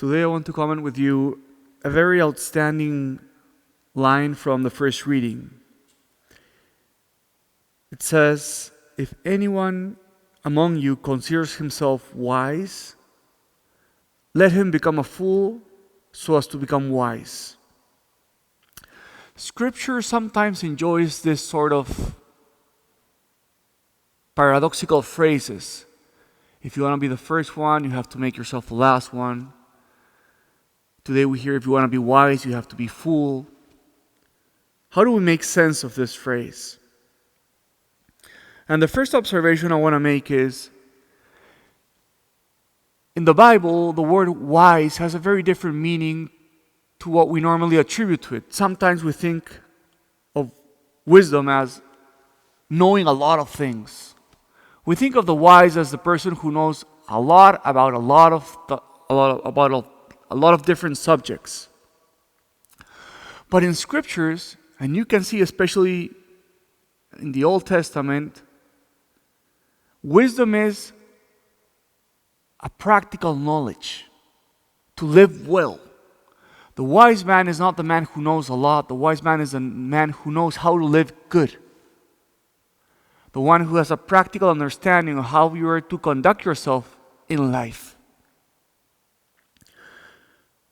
Today I want to comment with you a very outstanding line from the first reading. It says, "If anyone among you considers himself wise, let him become a fool so as to become wise." Scripture sometimes enjoys this sort of paradoxical phrases. If you want to be the first one, you have to make yourself the last one. Today we hear if you want to be wise, you have to be fool. How do we make sense of this phrase? And the first observation I want to make is, in the Bible, the word wise has a very different meaning to what we normally attribute to it. Sometimes we think of wisdom as knowing a lot of things. We think of the wise as the person who knows a lot about a lot of different subjects. But in scriptures, and you can see especially in the Old Testament, wisdom is a practical knowledge to live well. The wise man is not the man who knows a lot. The wise man is the man who knows how to live good. The one who has a practical understanding of how you are to conduct yourself in life.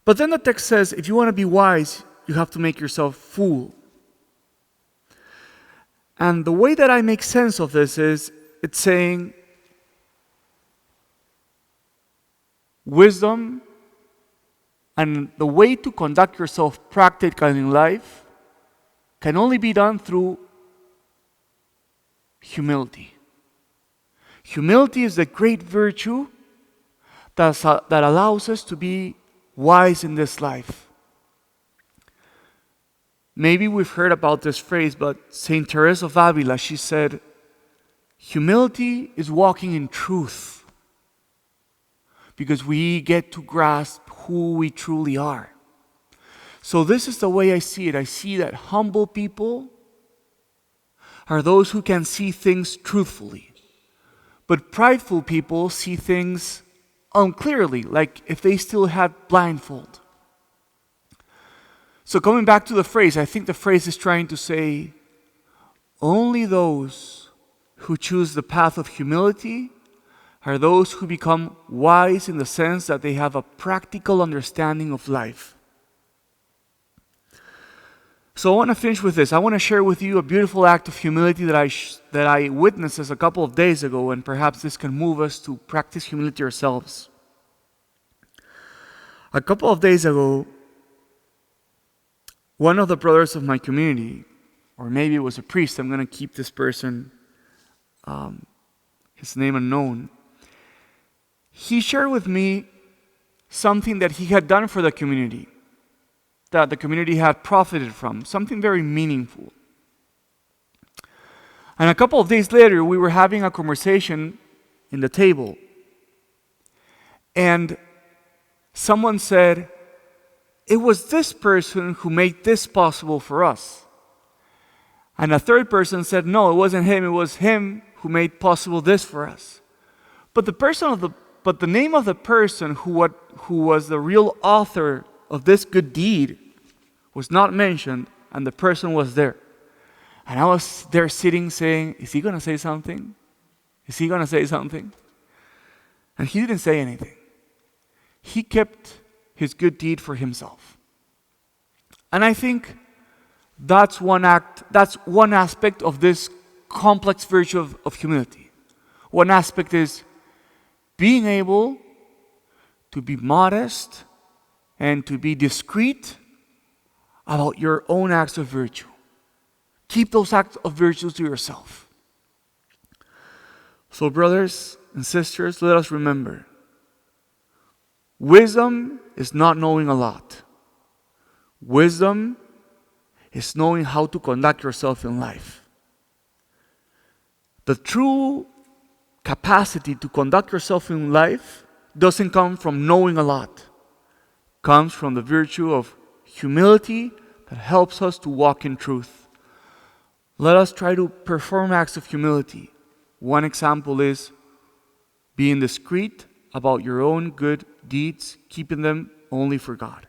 But then the text says, if you want to be wise, you have to make yourself fool. And the way that I make sense of this is, it's saying, wisdom and the way to conduct yourself practically in life can only be done through humility. Humility is the great virtue that allows us to be wise in this life. Maybe we've heard about this phrase, but Saint Teresa of Avila, she said, humility is walking in truth, because we get to grasp who we truly are. So this is the way I see it. I see that humble people are those who can see things truthfully. But prideful people see things unclearly, like if they still had blindfold. So coming back to the phrase, I think the phrase is trying to say, only those who choose the path of humility are those who become wise in the sense that they have a practical understanding of life. So I want to finish with this. I want to share with you a beautiful act of humility that I witnessed a couple of days ago, and perhaps this can move us to practice humility ourselves. A couple of days ago, one of the brothers of my community, or maybe it was a priest, I'm going to keep this person, his name unknown, he shared with me something that he had done for the community, that the community had profited from, something very meaningful. And a couple of days later, we were having a conversation in the table, and someone said, it was this person who made this possible for us. And a third person said, no, it wasn't him, it was him who made possible this for us. But the name of the person who was the real author of this good deed was not mentioned, and the person was there. And I was there sitting saying, is he going to say something? Is he going to say something? And he didn't say anything. He kept his good deed for himself. And I think that's one aspect of this complex virtue of humility. One aspect is being able to be modest and to be discreet about your own acts of virtue. Keep those acts of virtue to yourself. So brothers and sisters, let us remember, wisdom is not knowing a lot. Wisdom is knowing how to conduct yourself in life. The true capacity to conduct yourself in life doesn't come from knowing a lot. It comes from the virtue of humility that helps us to walk in truth. Let us try to perform acts of humility. One example is being discreet about your own good deeds, keeping them only for God.